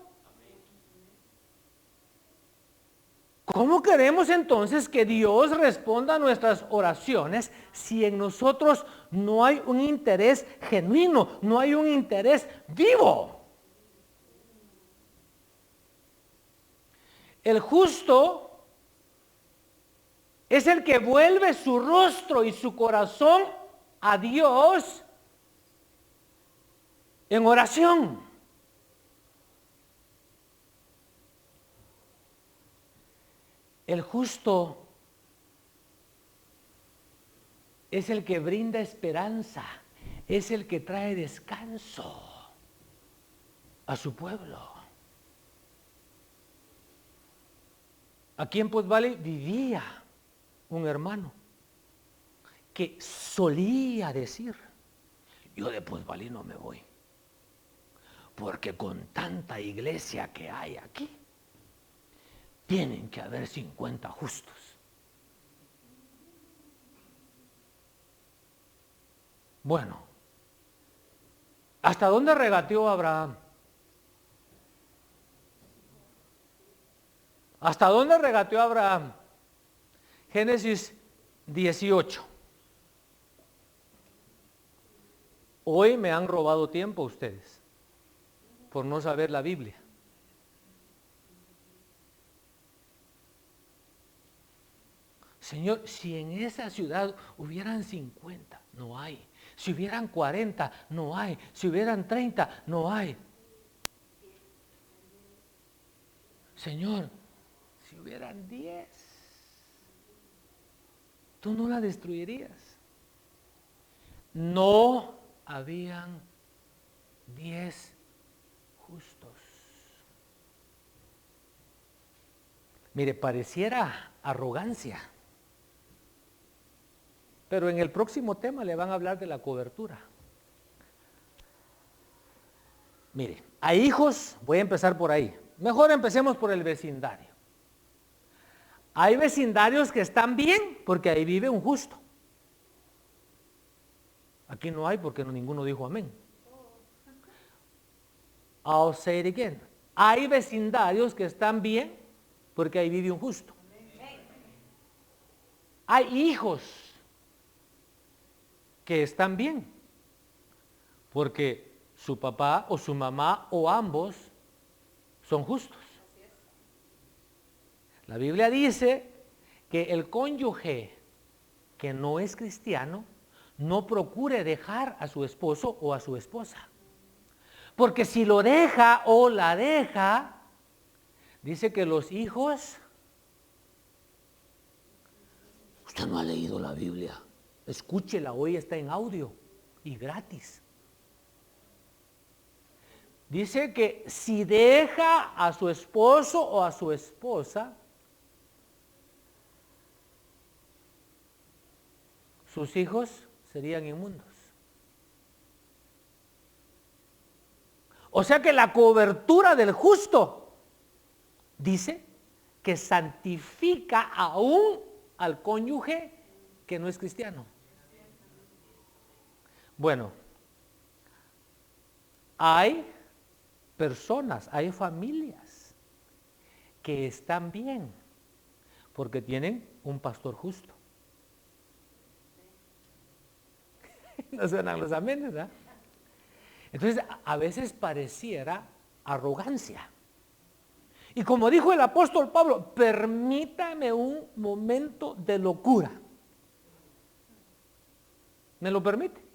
¿Cómo queremos entonces que Dios responda a nuestras oraciones si en nosotros no hay un interés genuino, no hay un interés vivo? El justo es el que vuelve su rostro y su corazón a Dios en oración. El justo es el que brinda esperanza, es el que trae descanso a su pueblo. Aquí en Post Valley vivía un hermano que solía decir: yo de Post Valley no me voy, porque con tanta iglesia que hay aquí, tienen que haber 50 justos. Bueno, ¿hasta dónde regateó Abraham? ¿Hasta dónde regateó Abraham? Génesis 18. Hoy me han robado tiempo ustedes por no saber la Biblia. Señor, si en esa ciudad hubieran 50, no hay. Si hubieran 40, no hay. Si hubieran 30, no hay. Señor, si hubieran 10, tú no la destruirías. No habían 10 justos. Mire, pareciera arrogancia, pero en el próximo tema le van a hablar de la cobertura. Mire, a hijos, voy a empezar por ahí. Mejor empecemos por el vecindario. Hay vecindarios que están bien porque ahí vive un justo. Aquí no hay porque ninguno dijo amén. I'll say it again. Hay vecindarios que están bien porque ahí vive un justo. Hay hijos que están bien porque su papá o su mamá o ambos son justos. La Biblia dice que el cónyuge que no es cristiano no procure dejar a su esposo o a su esposa. Porque si lo deja o la deja, dice que los hijos... Usted no ha leído la Biblia. Escúchela, hoy está en audio y gratis. Dice que si deja a su esposo o a su esposa, sus hijos serían inmundos. O sea que la cobertura del justo dice que santifica aún al cónyuge que no es cristiano. Bueno, hay personas, hay familias que están bien porque tienen un pastor justo. No suenan los amenes, ¿verdad? Entonces, a veces pareciera arrogancia. Y como dijo el apóstol Pablo, permítame un momento de locura. ¿Me lo permite?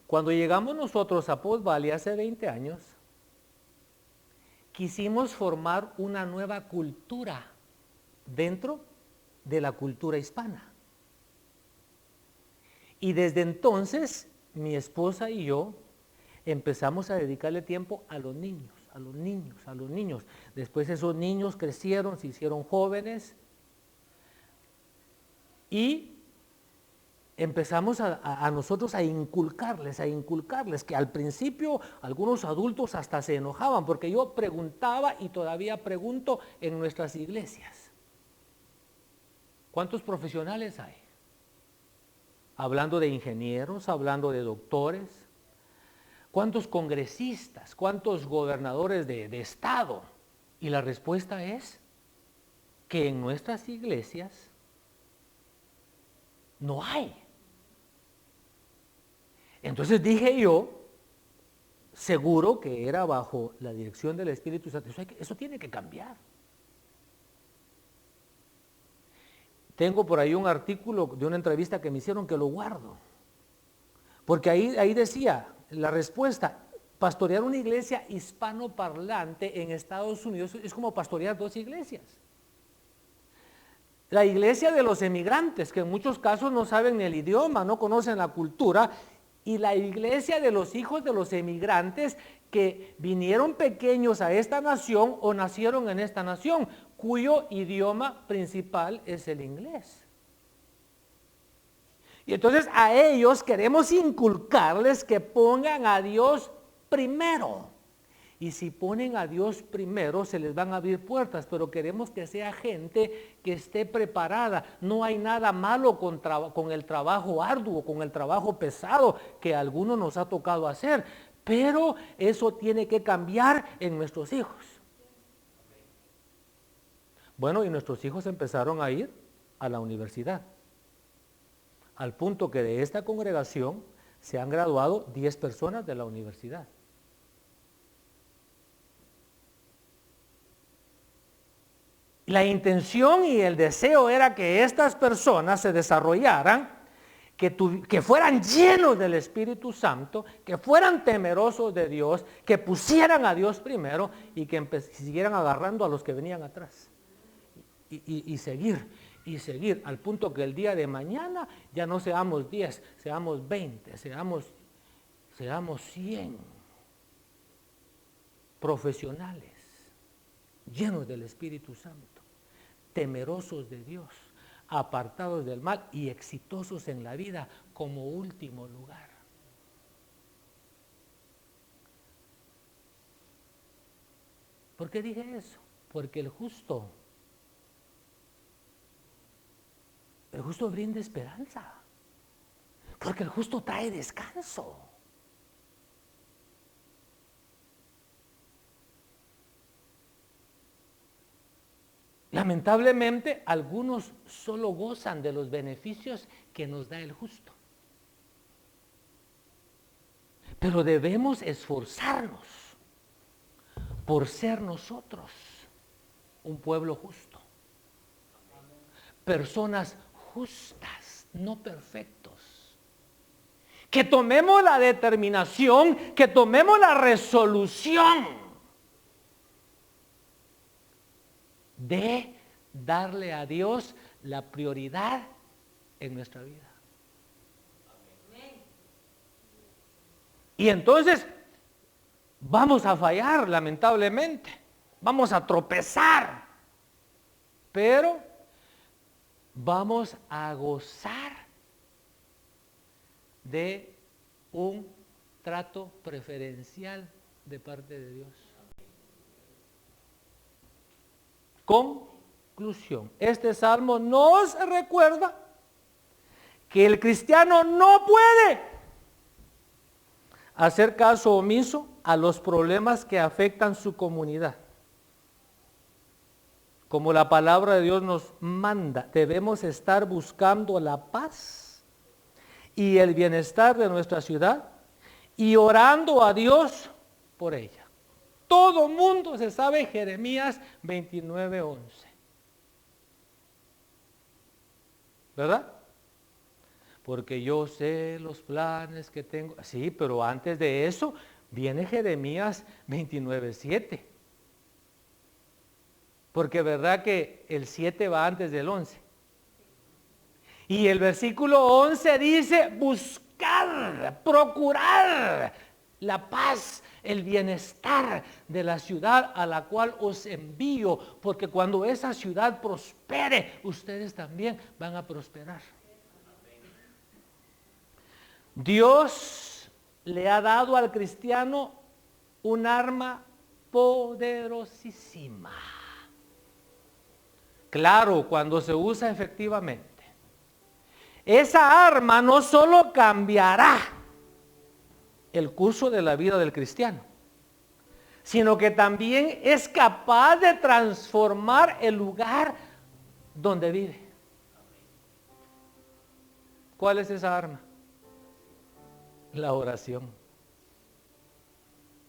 Cuando llegamos nosotros a Post Valley hace 20 años, quisimos formar una nueva cultura dentro de la cultura hispana. Y desde entonces, mi esposa y yo empezamos a dedicarle tiempo a los niños, a los niños, a los niños. Después esos niños crecieron, se hicieron jóvenes y empezamos a nosotros a inculcarles, que al principio algunos adultos hasta se enojaban, porque yo preguntaba y todavía pregunto en nuestras iglesias, ¿cuántos profesionales hay? Hablando de ingenieros, hablando de doctores, ¿cuántos congresistas, cuántos gobernadores de estado? Y la respuesta es que en nuestras iglesias no hay. Entonces dije yo, seguro que era bajo la dirección del Espíritu Santo, eso tiene que cambiar. Tengo por ahí un artículo de una entrevista que me hicieron que lo guardo. Porque ahí decía la respuesta, pastorear una iglesia hispanoparlante en Estados Unidos es como pastorear dos iglesias. La iglesia de los emigrantes, que en muchos casos no saben ni el idioma, no conocen la cultura, y la iglesia de los hijos de los emigrantes que vinieron pequeños a esta nación o nacieron en esta nación, cuyo idioma principal es el inglés. Y entonces a ellos queremos inculcarles que pongan a Dios primero. Y si ponen a Dios primero, se les van a abrir puertas, pero queremos que sea gente que esté preparada. No hay nada malo con el trabajo arduo, con el trabajo pesado que a algunos nos ha tocado hacer, pero eso tiene que cambiar en nuestros hijos. Bueno, y nuestros hijos empezaron a ir a la universidad, al punto que de esta congregación se han graduado 10 personas de la universidad. La intención y el deseo era que estas personas se desarrollaran, que fueran llenos del Espíritu Santo, que fueran temerosos de Dios, que pusieran a Dios primero y que siguieran agarrando a los que venían atrás. Y seguir, al punto que el día de mañana ya no seamos 10, seamos 20, seamos 100 profesionales, llenos del Espíritu Santo, temerosos de Dios, apartados del mal y exitosos en la vida como último lugar. ¿Por qué dije eso? Porque el justo brinda esperanza, porque el justo trae descanso. Lamentablemente, algunos solo gozan de los beneficios que nos da el justo. Pero debemos esforzarnos por ser nosotros un pueblo justo. Personas justas, no perfectos. Que tomemos la determinación, que tomemos la resolución de darle a Dios la prioridad en nuestra vida. Y entonces vamos a fallar, lamentablemente. Vamos a tropezar. Pero vamos a gozar de un trato preferencial de parte de Dios. Conclusión. Este salmo nos recuerda que el cristiano no puede hacer caso omiso a los problemas que afectan su comunidad. Como la palabra de Dios nos manda, debemos estar buscando la paz y el bienestar de nuestra ciudad y orando a Dios por ella. Todo mundo se sabe Jeremías 29:11. ¿Verdad? Porque yo sé los planes que tengo. Sí, pero antes de eso viene Jeremías 29:7. Porque verdad que el 7 va antes del 11. Y el versículo 11 dice, buscar, procurar la paz, el bienestar de la ciudad a la cual os envío, porque cuando esa ciudad prospere, ustedes también van a prosperar. Dios le ha dado al cristiano un arma poderosísima. Claro, cuando se usa efectivamente. Esa arma no solo cambiará el curso de la vida del cristiano, sino que también es capaz de transformar el lugar donde vive. ¿Cuál es esa arma? La oración.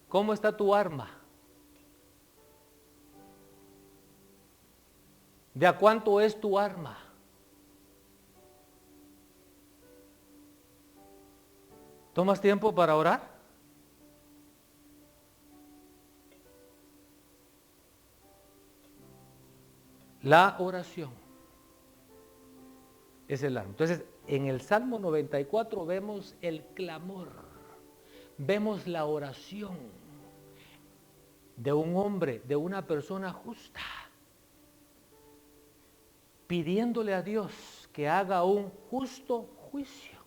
¿Cómo está tu arma? ¿De a cuánto es tu arma? ¿Tomas tiempo para orar? La oración es el arma. Entonces, en el Salmo 94 vemos el clamor, vemos la oración de un hombre, de una persona justa, pidiéndole a Dios que haga un justo juicio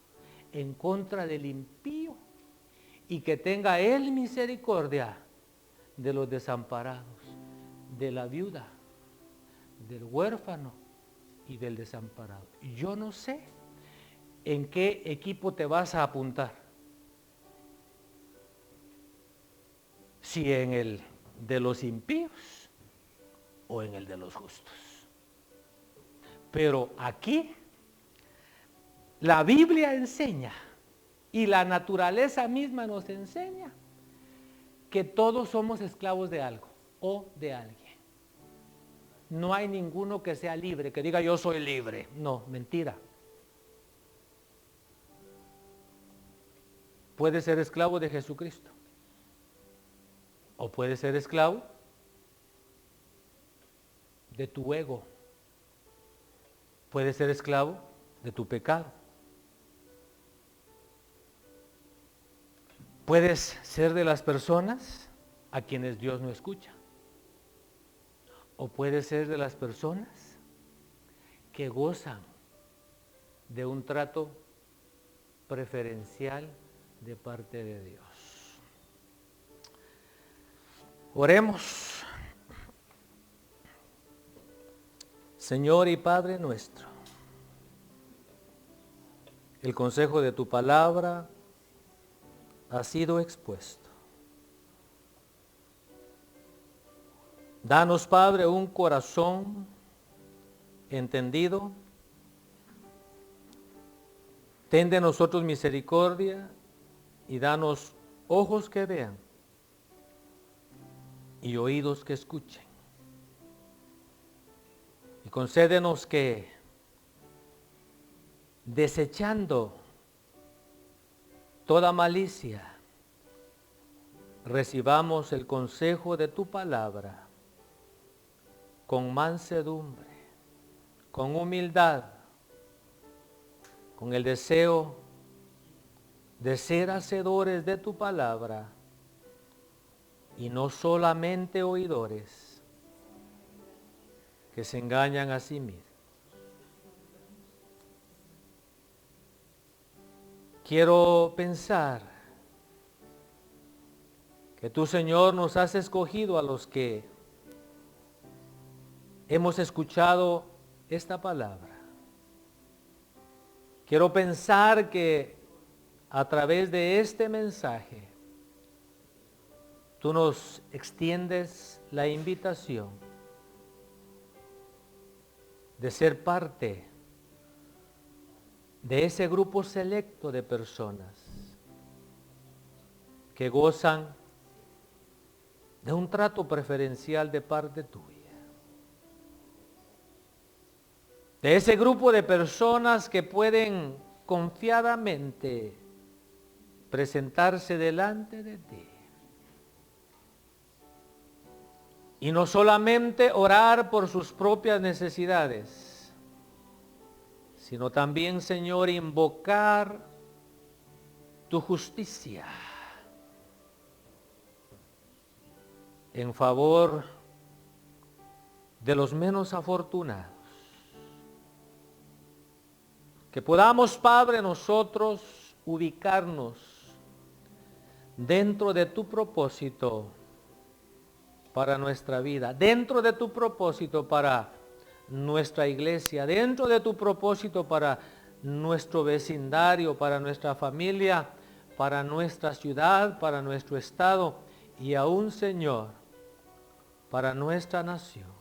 en contra del impío y que tenga Él misericordia de los desamparados, de la viuda, del huérfano y del desamparado. Yo no sé en qué equipo te vas a apuntar. Si en el de los impíos o en el de los justos. Pero aquí la Biblia enseña y la naturaleza misma nos enseña que todos somos esclavos de algo o de alguien. No hay ninguno que sea libre, que diga yo soy libre. No, mentira. Puede ser esclavo de Jesucristo. O puede ser esclavo de tu ego. Puede ser esclavo de tu pecado. Puedes ser de las personas a quienes Dios no escucha. O puedes ser de las personas que gozan de un trato preferencial de parte de Dios. Oremos. Señor y Padre nuestro, el consejo de tu palabra ha sido expuesto. Danos, Padre, un corazón entendido. Ten de nosotros misericordia y danos ojos que vean y oídos que escuchen. Y concédenos que, desechando toda malicia, recibamos el consejo de tu palabra con mansedumbre, con humildad, con el deseo de ser hacedores de tu palabra y no solamente oidores que se engañan a sí mismos. Quiero pensar que tú, Señor, nos has escogido a los que hemos escuchado esta palabra. Quiero pensar que a través de este mensaje tú nos extiendes la invitación de ser parte de ese grupo selecto de personas que gozan de un trato preferencial de parte tuya. De ese grupo de personas que pueden confiadamente presentarse delante de ti. Y no solamente orar por sus propias necesidades, sino también, Señor, invocar tu justicia en favor de los menos afortunados. Que podamos, Padre, nosotros ubicarnos dentro de tu propósito para nuestra vida, dentro de tu propósito para nuestra iglesia, dentro de tu propósito para nuestro vecindario, para nuestra familia, para nuestra ciudad, para nuestro estado y aún, Señor, para nuestra nación.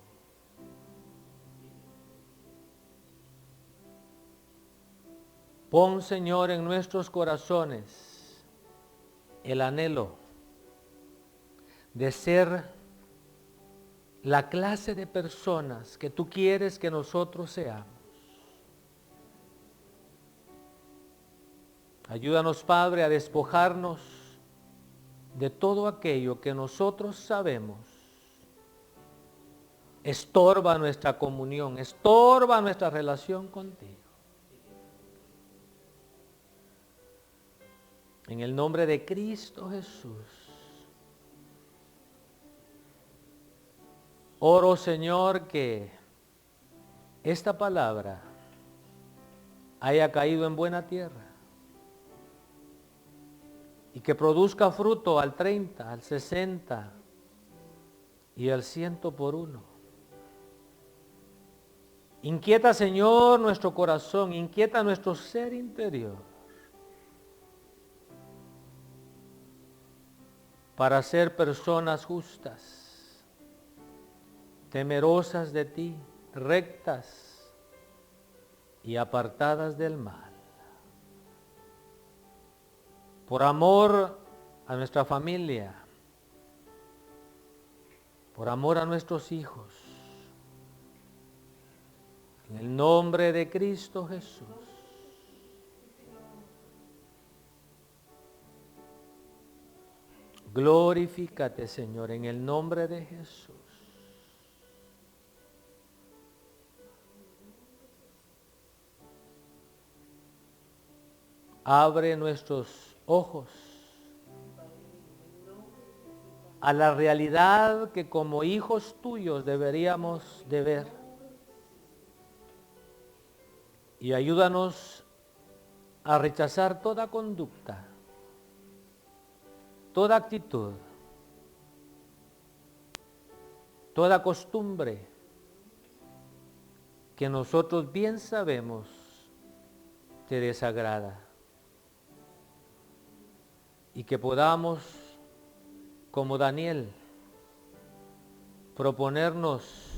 Pon, Señor, en nuestros corazones el anhelo de ser la clase de personas que tú quieres que nosotros seamos. Ayúdanos, Padre, a despojarnos de todo aquello que nosotros sabemos estorba nuestra comunión, estorba nuestra relación contigo. En el nombre de Cristo Jesús, oro, Señor, que esta palabra haya caído en buena tierra y que produzca fruto al 30, al 60 y al 100 por uno. Inquieta, Señor, nuestro corazón, inquieta nuestro ser interior para ser personas justas, temerosas de ti, rectas y apartadas del mal. Por amor a nuestra familia, por amor a nuestros hijos, en el nombre de Cristo Jesús. Glorifícate, Señor, en el nombre de Jesús. Abre nuestros ojos a la realidad que como hijos tuyos deberíamos de ver. Y ayúdanos a rechazar toda conducta, toda actitud, toda costumbre que nosotros bien sabemos te desagrada. Y que podamos, como Daniel, proponernos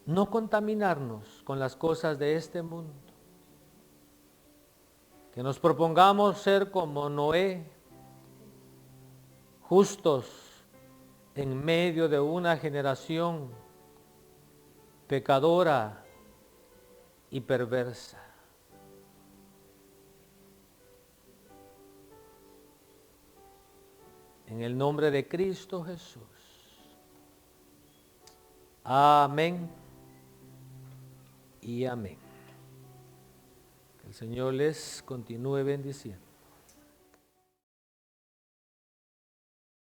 no contaminarnos con las cosas de este mundo. Que nos propongamos ser como Noé, justos en medio de una generación pecadora y perversa. En el nombre de Cristo Jesús. Amén y amén. Que el Señor les continúe bendiciendo.